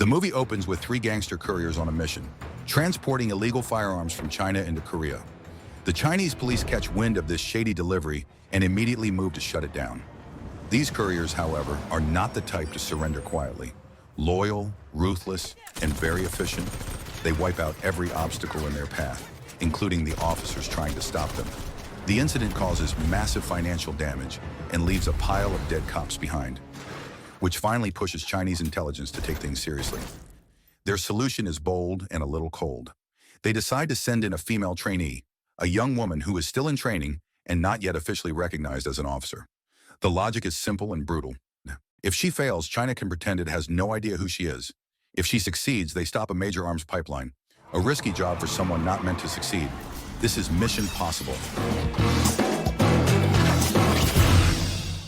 movie opens with three gangster couriers on a mission, transporting illegal firearms from China into Korea. The Chinese police catch wind of this shady delivery and immediately move to shut it down. These couriers, however, are not the type to surrender quietly. Loyal, ruthless, and very efficient, they wipe out every obstacle in their path, including the officers trying to stop them. The incident causes massive financial damage and leaves a pile of dead cops behind, which finally pushes Chinese intelligence to take things seriously. Their solution is bold and a little cold. They decide to send in a female trainee, a young woman who is still in training and not yet officially recognized as an officer. The logic is simple and brutal. If she fails, China can pretend it has no idea who she is. If she succeeds, they stop a major arms pipeline. A risky job for someone not meant to succeed. This is mission possible.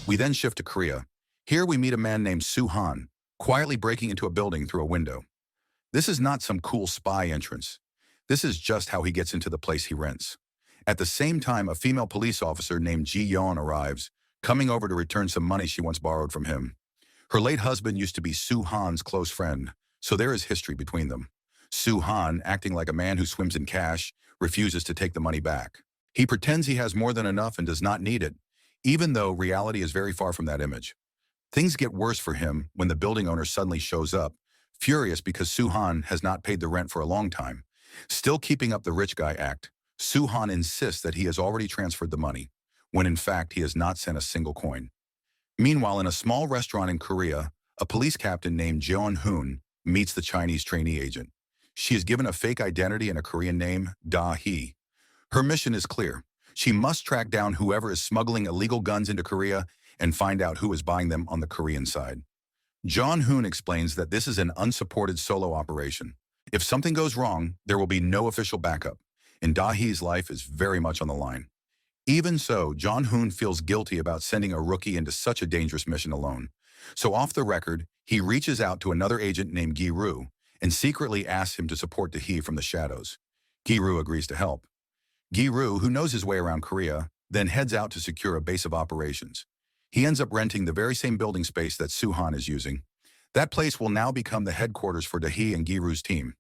We then shift to Korea. Here we meet a man named Soo Han, quietly breaking into a building through a window. This is not some cool spy entrance. This is just how he gets into the place he rents. At the same time, a female police officer named Ji Yeon arrives, coming over to return some money she once borrowed from him. Her late husband used to be Soo Han's close friend, so there is history between them. Soo Han, acting like a man who swims in cash, refuses to take the money back. He pretends he has more than enough and does not need it, even though reality is very far from that image. Things get worse for him when the building owner suddenly shows up, furious because Soo Han has not paid the rent for a long time. Still keeping up the rich guy act, Soo Han insists that he has already transferred the money, when in fact he has not sent a single coin. Meanwhile, in a small restaurant in Korea, a police captain named Jeon Hoon meets the Chinese trainee agent. She is given a fake identity and a Korean name, Da Hee. Her mission is clear. She must track down whoever is smuggling illegal guns into Korea and find out who is buying them on the Korean side. Jeon Hoon explains that this is an unsupported solo operation. If something goes wrong, there will be no official backup, and Da Hee's life is very much on the line. Even so, Jeon Hoon feels guilty about sending a rookie into such a dangerous mission alone. So off the record, he reaches out to another agent named Gi-Ru and secretly asks him to support Da Hee from the shadows. Gi-Ru agrees to help. Gi-Ru, who knows his way around Korea, then heads out to secure a base of operations. He ends up renting the very same building space that Soo Han is using. That place will now become the headquarters for Da Hee and Gi-Ru's team.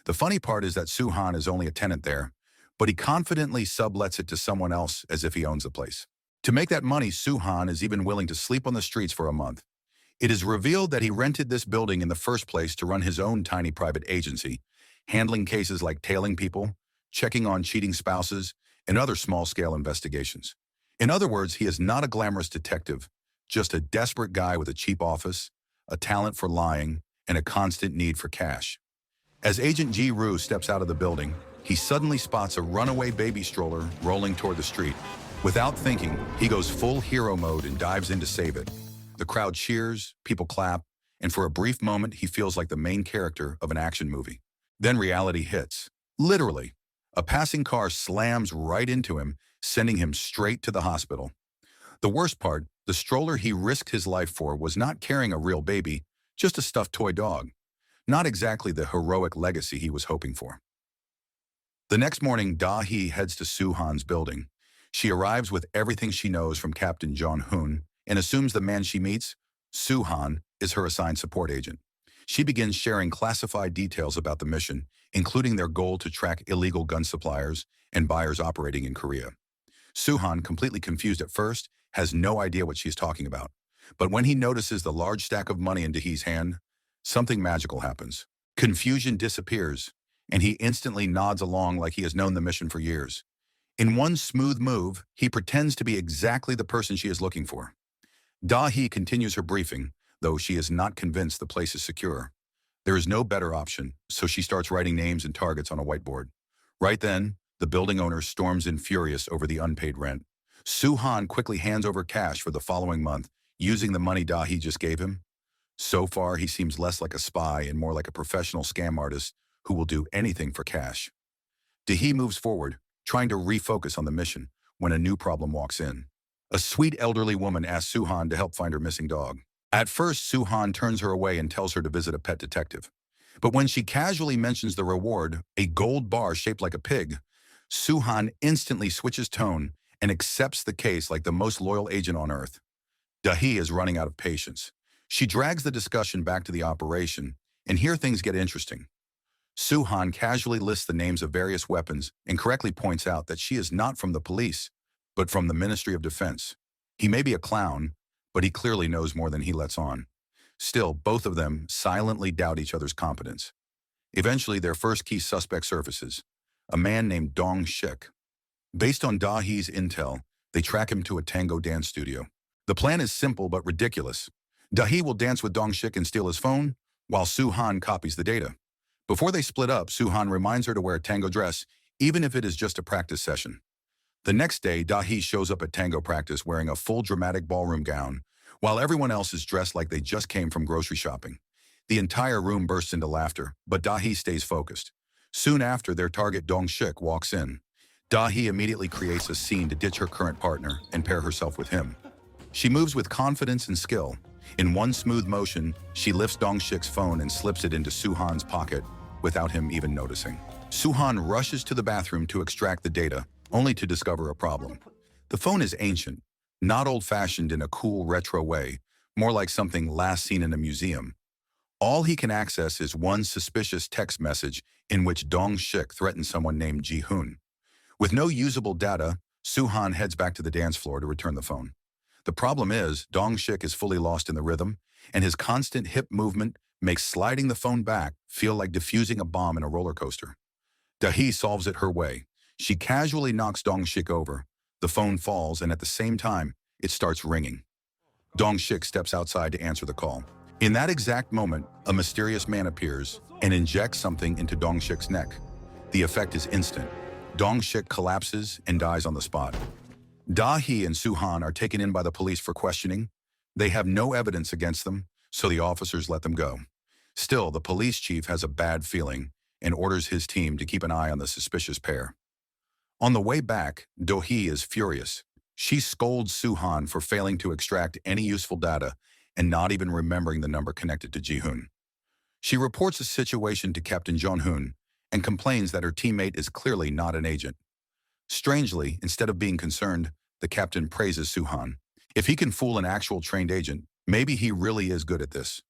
The funny part is that Soo Han is only a tenant there, but he confidently sublets it to someone else as if he owns the place. To make that money, Soo Han is even willing to sleep on the streets for a month. It is revealed that he rented this building in the first place to run his own tiny private agency, handling cases like tailing people, checking on cheating spouses, and other small-scale investigations. In other words, he is not a glamorous detective, just a desperate guy with a cheap office, a talent for lying, and a constant need for cash. As Agent Gi-Ru steps out of the building, he suddenly spots a runaway baby stroller rolling toward the street. Without thinking, he goes full hero mode and dives in to save it. The crowd cheers, people clap, and for a brief moment, he feels like the main character of an action movie. Then reality hits. Literally, a passing car slams right into him, sending him straight to the hospital. The worst part, the stroller he risked his life for was not carrying a real baby, just a stuffed toy dog. Not exactly the heroic legacy he was hoping for. The next morning, Da Hee heads to Soo Han's building. She arrives with everything she knows from Captain Jeon Hoon and assumes the man she meets, Soo Han, is her assigned support agent. She begins sharing classified details about the mission, including their goal to track illegal gun suppliers and buyers operating in Korea. Soo Han, completely confused at first, has no idea what she's talking about. But when he notices the large stack of money in Da Hee's hand, something magical happens. Confusion disappears, and he instantly nods along like he has known the mission for years. In one smooth move, he pretends to be exactly the person she is looking for. Da Hee continues her briefing, though she is not convinced the place is secure. There is no better option, so she starts writing names and targets on a whiteboard. Right then, the building owner storms in furious over the unpaid rent. Soo Han quickly hands over cash for the following month, using the money Da Hee just gave him. So far, he seems less like a spy and more like a professional scam artist who will do anything for cash. Da Hee moves forward, trying to refocus on the mission, when a new problem walks in. A sweet elderly woman asks Soo Han to help find her missing dog. At first, Soo Han turns her away and tells her to visit a pet detective. But when she casually mentions the reward, a gold bar shaped like a pig, Soo Han instantly switches tone and accepts the case like the most loyal agent on earth. Da Hee is running out of patience. She drags the discussion back to the operation, And here things get interesting. Suhan casually lists the names of various weapons and correctly points out that she is not from the police, but from the Ministry of Defense. He may be a clown, but he clearly knows more than he lets on. Still, both of them silently doubt each other's competence. Eventually, their first key suspect surfaces, a man named Dong Shik. Based on Da Hee's intel, they track him to a Tango dance studio. The plan is simple but ridiculous. Da Hee will dance with Dong Shik and steal his phone, while Suhan copies the data. Before they split up, Suhan reminds her to wear a tango dress, even if it is just a practice session. The next day, Da Hee shows up at tango practice wearing a full dramatic ballroom gown, while everyone else is dressed like they just came from grocery shopping. The entire room bursts into laughter, but Da Hee stays focused. Soon after, their target Dong Shik walks in. Da Hee immediately creates a scene to ditch her current partner and pair herself with him. She moves with confidence and skill. In one smooth motion, she lifts Dong Shik's phone and slips it into Suhan's pocket without him even noticing. Suhan rushes to the bathroom to extract the data, only to discover a problem. The phone is ancient, not old-fashioned in a cool retro way, more like something last seen in a museum. All he can access is one suspicious text message in which Dong Shik threatens someone named Ji-hoon. With no usable data, Suhan heads back to the dance floor to return the phone. The problem is, Dong Shik is fully lost in the rhythm, and his constant hip movement makes sliding the phone back feel like defusing a bomb in a roller coaster. Da Hee solves it her way. She casually knocks Dong Shik over. The phone falls, and at the same time, it starts ringing. Dong Shik steps outside to answer the call. In that exact moment, a mysterious man appears and injects something into Dong Shik's neck. The effect is instant. Dong Shik collapses and dies on the spot. Da Hee and Suhan are taken in by the police for questioning. They have no evidence against them, so the officers let them go. Still, the police chief has a bad feeling and orders his team to keep an eye on the suspicious pair. On the way back, Do Hee is furious. She scolds Suhan for failing to extract any useful data and not even remembering the number connected to Ji-hoon. She reports the situation to Captain Jong-hoon and complains that her teammate is clearly not an agent. Strangely, instead of being concerned, the captain praises Suhan. If he can fool an actual trained agent, maybe he really is good at this.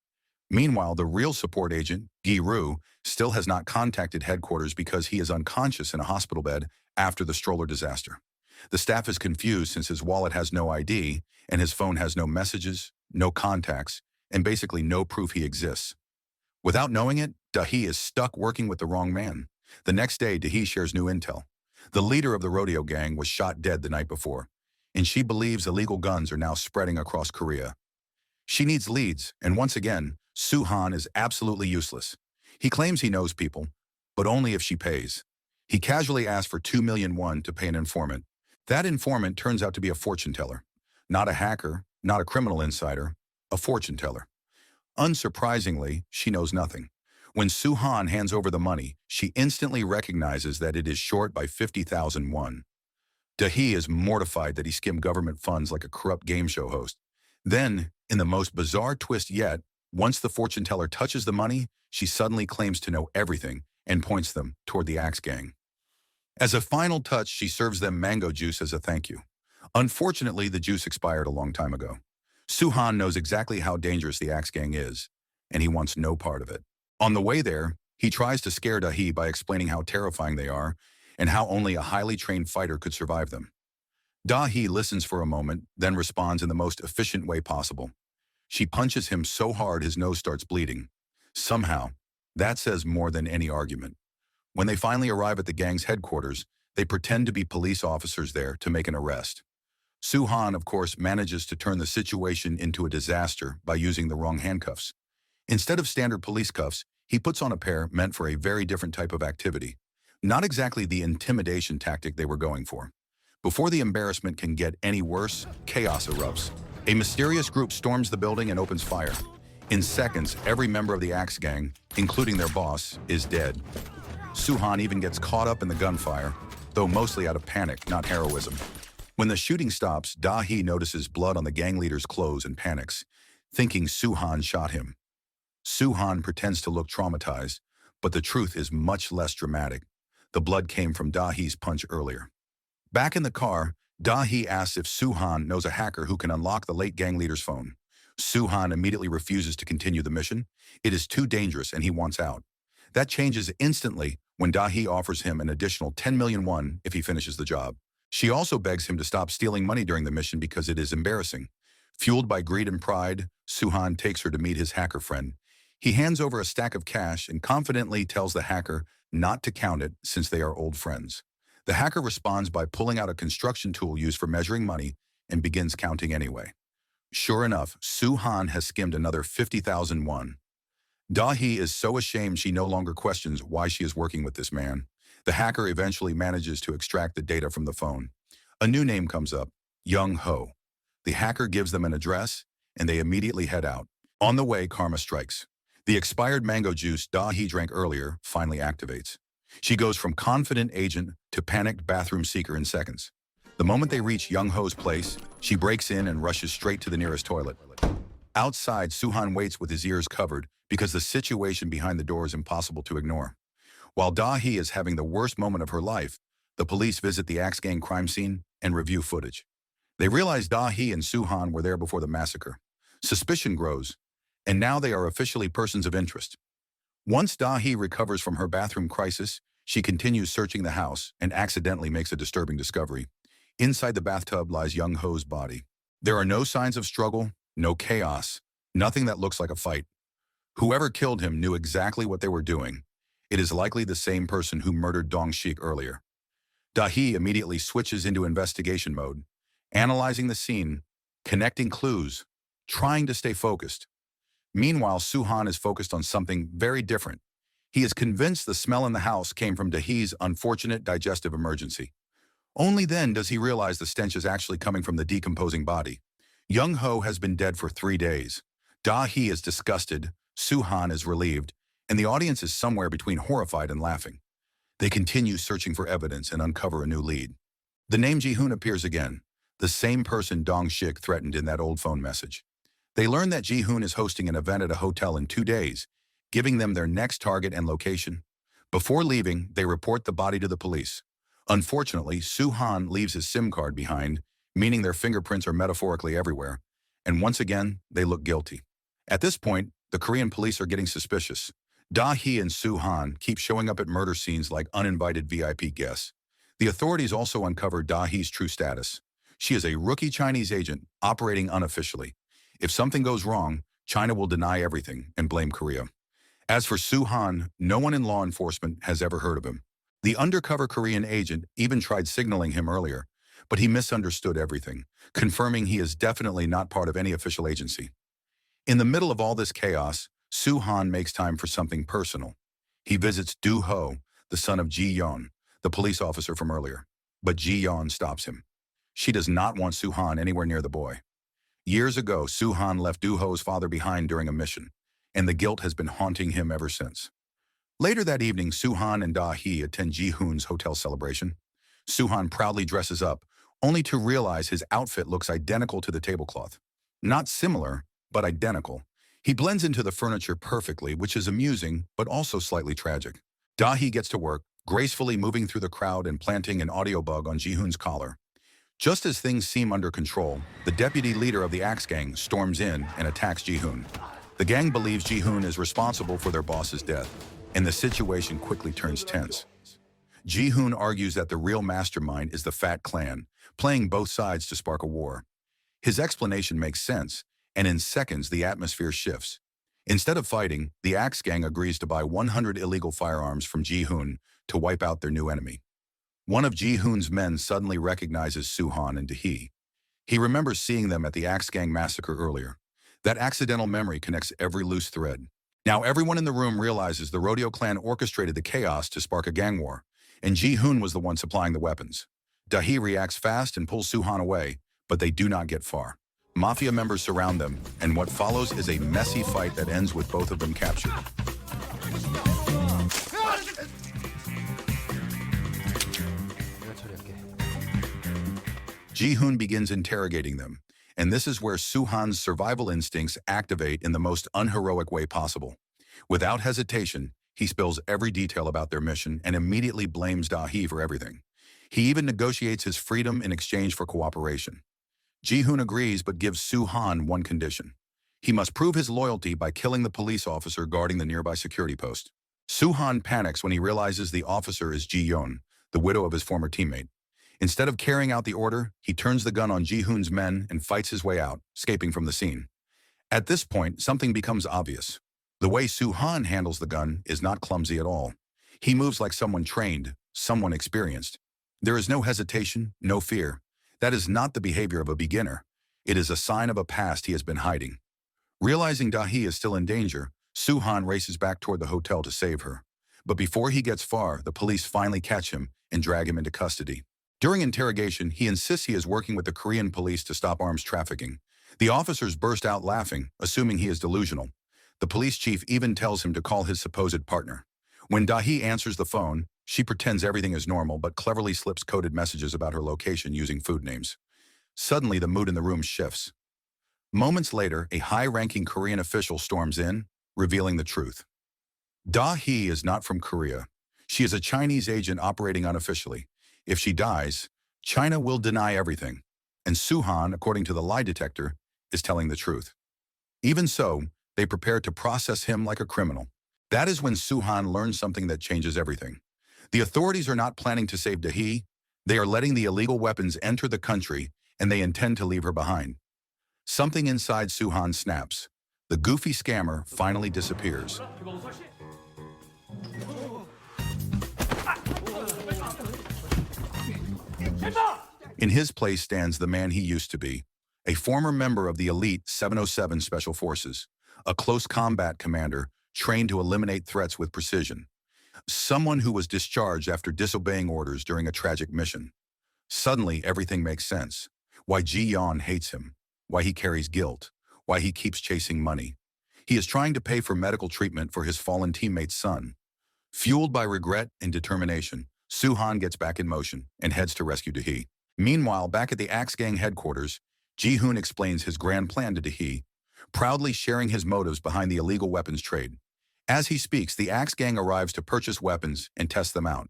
Meanwhile, the real support agent, Gi-ru, still has not contacted headquarters because he is unconscious in a hospital bed after the stroller disaster. The staff is confused since his wallet has no ID and his phone has no messages, no contacts, and basically no proof he exists. Without knowing it, Da Hee is stuck working with the wrong man. The next day, Da Hee shares new intel. The leader of the rodeo gang was shot dead the night before, and she believes illegal guns are now spreading across Korea. She needs leads, and once again, Suhan is absolutely useless. He claims he knows people, but only if she pays. He casually asks for 2 million won to pay an informant. That informant turns out to be a fortune teller. Not a hacker, not a criminal insider, a fortune teller. Unsurprisingly, she knows nothing. When Suhan hands over the money, she instantly recognizes that it is short by 50,000 won. Da Hee is mortified that he skimmed government funds like a corrupt game show host. Then, in the most bizarre twist yet, once the fortune teller touches the money, she suddenly claims to know everything and points them toward the Axe Gang. As a final touch, she serves them mango juice as a thank you. Unfortunately, the juice expired a long time ago. Suhan knows exactly how dangerous the Axe Gang is, and he wants no part of it. On the way there, he tries to scare Da Hee by explaining how terrifying they are and how only a highly trained fighter could survive them. Da Hee listens for a moment, then responds in the most efficient way possible. She punches him so hard his nose starts bleeding. Somehow, that says more than any argument. When they finally arrive at the gang's headquarters, they pretend to be police officers there to make an arrest. Suhan, of course, manages to turn the situation into a disaster by using the wrong handcuffs. Instead of standard police cuffs, he puts on a pair meant for a very different type of activity. Not exactly the intimidation tactic they were going for. Before the embarrassment can get any worse, chaos erupts. A mysterious group storms the building and opens fire. In seconds, every member of the Axe Gang, including their boss, is dead. Suhan even gets caught up in the gunfire, though mostly out of panic, not heroism. When the shooting stops, Da Hee notices blood on the gang leader's clothes and panics, thinking Suhan shot him. Suhan pretends to look traumatized, but the truth is much less dramatic. The blood came from Da Hee's punch earlier. Back in the car, Da Hee asks if Suhan knows a hacker who can unlock the late gang leader's phone. Suhan immediately refuses to continue the mission. It is too dangerous and he wants out. That changes instantly when Dahi offers him an additional 10 million won if he finishes the job. She also begs him to stop stealing money during the mission because it is embarrassing. Fueled by greed and pride, Suhan takes her to meet his hacker friend. He hands over a stack of cash and confidently tells the hacker not to count it since they are old friends. The hacker responds by pulling out a construction tool used for measuring money and begins counting anyway. Sure enough, Suhan has skimmed another 50,000 won. Dahi is so ashamed she no longer questions why she is working with this man. The hacker eventually manages to extract the data from the phone. A new name comes up, Young Ho. The hacker gives them an address, and they immediately head out. On the way, karma strikes. The expired mango juice Dahi drank earlier finally activates. She goes from confident agent to panicked bathroom seeker in seconds. The moment they reach Young Ho's place, she breaks in and rushes straight to the nearest toilet. Outside, Suhan waits with his ears covered because the situation behind the door is impossible to ignore. While Dahi is having the worst moment of her life, the police visit the Axe Gang crime scene and review footage. They realize Dahi and Suhan were there before the massacre. Suspicion grows, and now they are officially persons of interest. Once Dahi recovers from her bathroom crisis, she continues searching the house and accidentally makes a disturbing discovery. Inside the bathtub lies Young Ho's body. There are no signs of struggle, no chaos, nothing that looks like a fight. Whoever killed him knew exactly what they were doing. It is likely the same person who murdered Dong Shik earlier. Dahi immediately switches into investigation mode, analyzing the scene, connecting clues, trying to stay focused. Meanwhile, Suhan is focused on something very different. He is convinced the smell in the house came from Dahi's unfortunate digestive emergency. Only then does he realize the stench is actually coming from the decomposing body. Young Ho has been dead for 3 days. Dahi is disgusted, Suhan is relieved, and the audience is somewhere between horrified and laughing. They continue searching for evidence and uncover a new lead. The name Ji-hoon appears again, the same person Dong Shik threatened in that old phone message. They learn that Ji-hoon is hosting an event at a hotel in 2 days, giving them their next target and location. Before leaving, they report the body to the police. Unfortunately, Suhan leaves his SIM card behind, meaning their fingerprints are metaphorically everywhere, and once again, they look guilty. At this point, the Korean police are getting suspicious. Dahi and Suhan keep showing up at murder scenes like uninvited VIP guests. The authorities also uncover Dahi's true status. She is a rookie Chinese agent operating unofficially. If something goes wrong, China will deny everything and blame Korea. As for Suhan, no one in law enforcement has ever heard of him. The undercover Korean agent even tried signaling him earlier, but he misunderstood everything, confirming he is definitely not part of any official agency. In the middle of all this chaos, Suhan makes time for something personal. He visits Du Ho, the son of Ji Yeon, the police officer from earlier. But Ji Yeon stops him. She does not want Suhan anywhere near the boy. Years ago, Suhan left Du Ho's father behind during a mission, and the guilt has been haunting him ever since. Later that evening, Suhan and Dahi attend Ji-hoon's hotel celebration. Suhan proudly dresses up, only to realize his outfit looks identical to the tablecloth. Not similar, but identical. He blends into the furniture perfectly, which is amusing, but also slightly tragic. Dahi gets to work, gracefully moving through the crowd and planting an audio bug on Ji-hoon's collar. Just as things seem under control, the deputy leader of the Axe Gang storms in and attacks Ji-hoon. The gang believes Ji-hoon is responsible for their boss's death, and the situation quickly turns tense. Ji-hoon argues that the real mastermind is the Fat Clan, playing both sides to spark a war. His explanation makes sense, and in seconds the atmosphere shifts. Instead of fighting, the Axe Gang agrees to buy 100 illegal firearms from Ji-hoon to wipe out their new enemy. One of Ji-hoon's men suddenly recognizes Suhan and Dahi. He remembers seeing them at the Axe Gang massacre earlier. That accidental memory connects every loose thread. Now everyone in the room realizes the rodeo clan orchestrated the chaos to spark a gang war, and Ji-hoon was the one supplying the weapons. Dahi reacts fast and pulls Suhan away, but they do not get far. Mafia members surround them, and what follows is a messy fight that ends with both of them captured. Ji-hoon begins interrogating them, and this is where Suhan's survival instincts activate in the most unheroic way possible. Without hesitation, he spills every detail about their mission and immediately blames Dahi for everything. He even negotiates his freedom in exchange for cooperation. Ji-hoon agrees but gives Suhan one condition. He must prove his loyalty by killing the police officer guarding the nearby security post. Suhan panics when he realizes the officer is Ji-yeon, the widow of his former teammate. Instead of carrying out the order, he turns the gun on Ji-hoon's men and fights his way out, escaping from the scene. At this point, something becomes obvious. The way Suhan handles the gun is not clumsy at all. He moves like someone trained, someone experienced. There is no hesitation, no fear. That is not the behavior of a beginner. It is a sign of a past he has been hiding. Realizing Da-hee is still in danger, Suhan races back toward the hotel to save her. But before he gets far, the police finally catch him and drag him into custody. During interrogation, he insists he is working with the Korean police to stop arms trafficking. The officers burst out laughing, assuming he is delusional. The police chief even tells him to call his supposed partner. When Da-hee answers the phone, she pretends everything is normal but cleverly slips coded messages about her location using food names. Suddenly, the mood in the room shifts. Moments later, a high-ranking Korean official storms in, revealing the truth. Da-hee is not from Korea. She is a Chinese agent operating unofficially. If she dies, China will deny everything. And Suhan, according to the lie detector, is telling the truth. Even so, they prepare to process him like a criminal. That is when Suhan learns something that changes everything. The authorities are not planning to save Da-hee. They are letting the illegal weapons enter the country, and they intend to leave her behind. Something inside Suhan snaps. The goofy scammer finally disappears. In his place stands the man he used to be, a former member of the elite 707 Special Forces, a close combat commander trained to eliminate threats with precision, someone who was discharged after disobeying orders during a tragic mission. Suddenly, everything makes sense. Why Ji-yeon hates him, why he carries guilt, why he keeps chasing money. He is trying to pay for medical treatment for his fallen teammate's son. Fueled by regret and determination, Suhan gets back in motion and heads to rescue Da-hee. Meanwhile, back at the Axe Gang headquarters, Ji-hoon explains his grand plan to Da-hee, proudly sharing his motives behind the illegal weapons trade. As he speaks, the Axe Gang arrives to purchase weapons and test them out.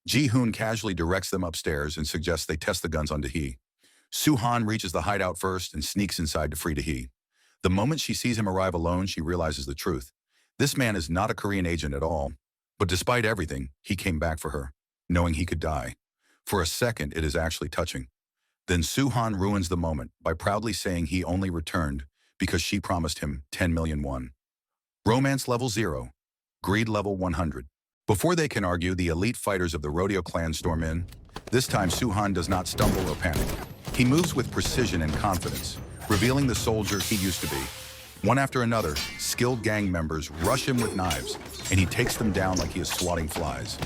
Ji-hoon casually directs them upstairs and suggests they test the guns on Da-hee. Suhan reaches the hideout first and sneaks inside to free Da-hee. The moment she sees him arrive alone, she realizes the truth. This man is not a Korean agent at all. But despite everything, he came back for her, knowing he could die. For a second, it is actually touching. Then Suhan ruins the moment by proudly saying he only returned because she promised him 10 million won. Romance level 0. Greed level 100. Before they can argue, the elite fighters of the rodeo clan storm in. This time, Suhan does not stumble or panic. He moves with precision and confidence, revealing the soldier he used to be. One after another, skilled gang members rush him with knives, and he takes them down like he is swatting flies.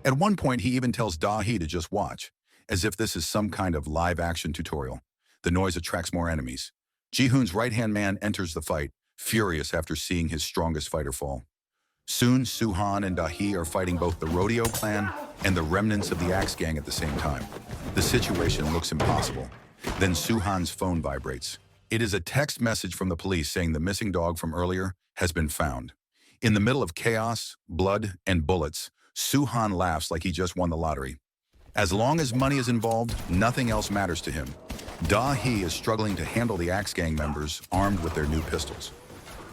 At one point, he even tells Da-hee to just watch, as if this is some kind of live-action tutorial. The noise attracts more enemies. Ji-hoon's right-hand man enters the fight, furious after seeing his strongest fighter fall. Soon, Suhan and Da-hee are fighting both the rodeo clan and the remnants of the Axe Gang at the same time. The situation looks impossible. Then Suhan's phone vibrates. It is a text message from the police saying the missing dog from earlier has been found. In the middle of chaos, blood, and bullets, Suhan laughs like he just won the lottery. As long as money is involved, nothing else matters to him. Da-hee is struggling to handle the Axe Gang members armed with their new pistols.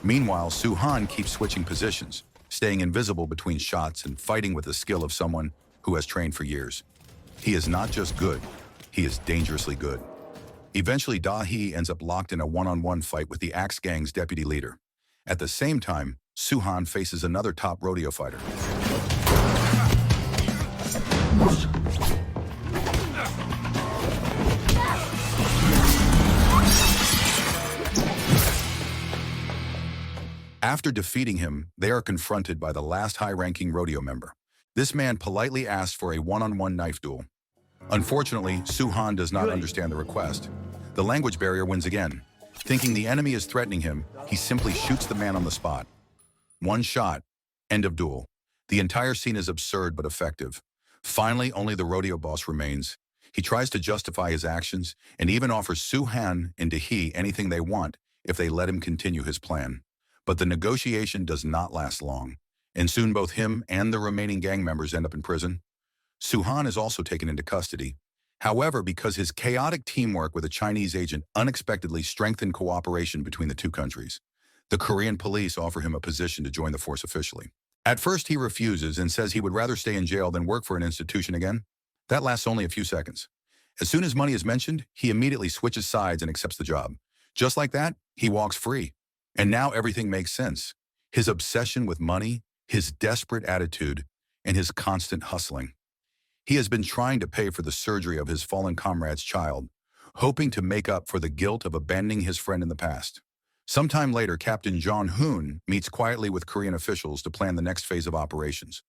Meanwhile, Suhan keeps switching positions, staying invisible between shots and fighting with the skill of someone who has trained for years. He is not just good, he is dangerously good. Eventually, Da-hee ends up locked in a one-on-one fight with the Axe Gang's deputy leader. At the same time, Suhan faces another top rodeo fighter. After defeating him, they are confronted by the last high-ranking rodeo member. This man politely asks for a one-on-one knife duel. Unfortunately, Suhan does not understand the request. The language barrier wins again. Thinking the enemy is threatening him, he simply shoots the man on the spot. One shot, end of duel. The entire scene is absurd but effective. Finally, only the rodeo boss remains. He tries to justify his actions and even offers Suhan and Da-hee anything they want if they let him continue his plan. But the negotiation does not last long, and soon both him and the remaining gang members end up in prison. Suhan is also taken into custody. However, because his chaotic teamwork with a Chinese agent unexpectedly strengthened cooperation between the two countries, the Korean police offer him a position to join the force officially. At first, he refuses and says he would rather stay in jail than work for an institution again. That lasts only a few seconds. As soon as money is mentioned, he immediately switches sides and accepts the job. Just like that, he walks free. And now everything makes sense. His obsession with money, his desperate attitude, and his constant hustling. He has been trying to pay for the surgery of his fallen comrade's child, hoping to make up for the guilt of abandoning his friend in the past. Sometime later, Captain Jong-hoon meets quietly with Korean officials to plan the next phase of operations.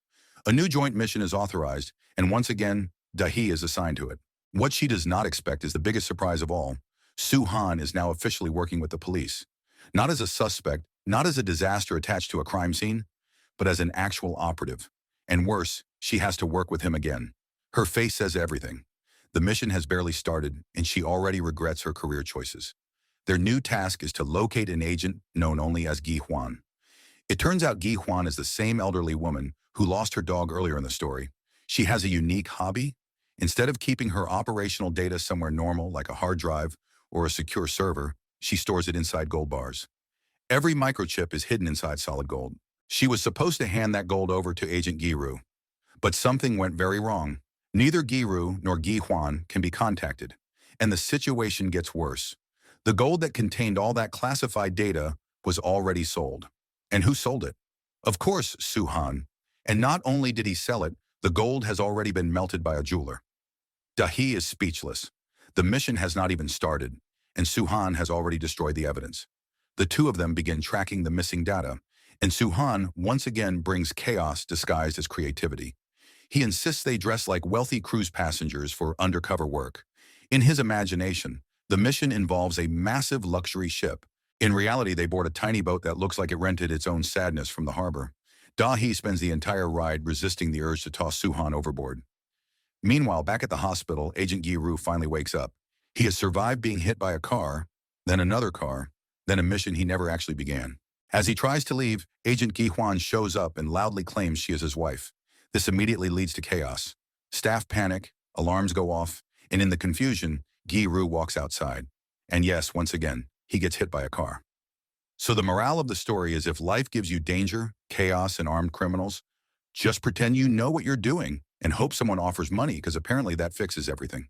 A new joint mission is authorized, and once again, Dahi is assigned to it. What she does not expect is the biggest surprise of all. Soo-han is now officially working with the police. Not as a suspect, not as a disaster attached to a crime scene, but as an actual operative. And worse, she has to work with him again. Her face says everything. The mission has barely started, and she already regrets her career choices. Their new task is to locate an agent known only as Gi-hwan. It turns out Gi-hwan is the same elderly woman who lost her dog earlier in the story. She has a unique hobby. Instead of keeping her operational data somewhere normal, like a hard drive or a secure server, she stores it inside gold bars. Every microchip is hidden inside solid gold. She was supposed to hand that gold over to Agent Giru, but something went very wrong. Neither Giru nor Gi-hwan can be contacted, and the situation gets worse. The gold that contained all that classified data was already sold. And who sold it? Of course, Soo-han. And not only did he sell it, the gold has already been melted by a jeweler. Dahi is speechless. The mission has not even started, and Soo-han has already destroyed the evidence. The two of them begin tracking the missing data, and Soo-han once again brings chaos disguised as creativity. He insists they dress like wealthy cruise passengers for undercover work. In his imagination, the mission involves a massive luxury ship. In reality, they board a tiny boat that looks like it rented its own sadness from the harbor. Dahi spends the entire ride resisting the urge to toss Soo-han overboard. Meanwhile, back at the hospital, Agent Giru finally wakes up. He has survived being hit by a car, then another car, then a mission he never actually began. As he tries to leave, Agent Gi-hwan shows up and loudly claims she is his wife. This immediately leads to chaos. Staff panic, alarms go off, and in the confusion, Giru walks outside. And yes, once again, he gets hit by a car. So the morale of the story is if life gives you danger, chaos, and armed criminals, just pretend you know what you're doing and hope someone offers money because apparently that fixes everything.